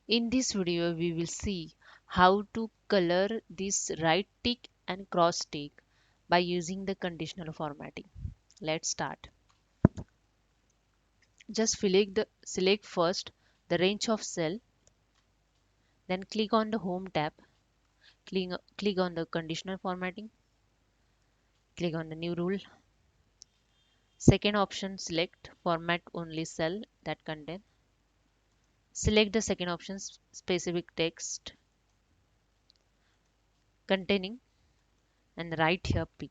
In this video, we will see how to color this right tick and cross tick by using the conditional formatting. Let's start. Just select first the range of cell, then click on the home tab, click on the conditional formatting, click on the new rule. Second option, select format only cell that contain. Select the second option, specific text containing, and write here P.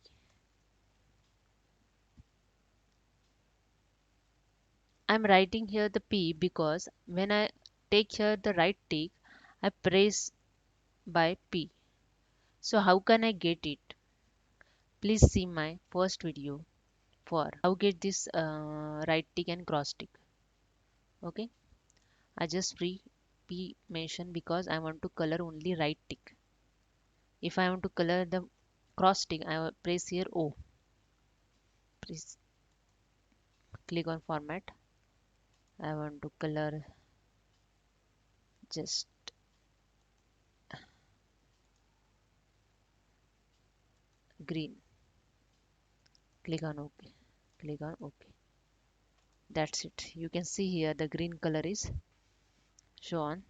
I'm writing here the P because when I take here the right tick, I press by P. So how can I get it? Please see my first video for how get this right tick and cross tick. Okay, I just free P mention because I want to color only right tick. If I want to color the cross tick, I will press here O. Please click on format. I want to color just green. Click on OK. Click on OK. That's it. You can see here the green color is shown.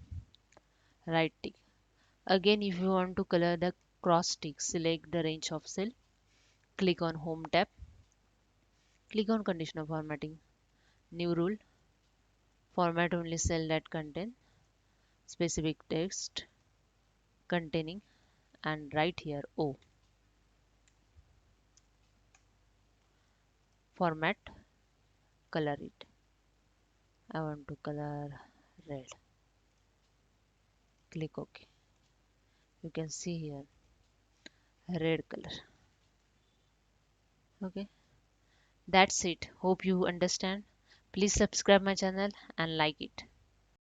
Right tick. Again, if you want to color the cross tick, select the range of cell. Click on home tab. Click on conditional formatting. New rule. Format only cell that contain specific text containing, and write here O. Format, color it. I want to color red. Click OK. You can see here red color. Okay, that's it. Hope you understand. Please subscribe my channel and like it.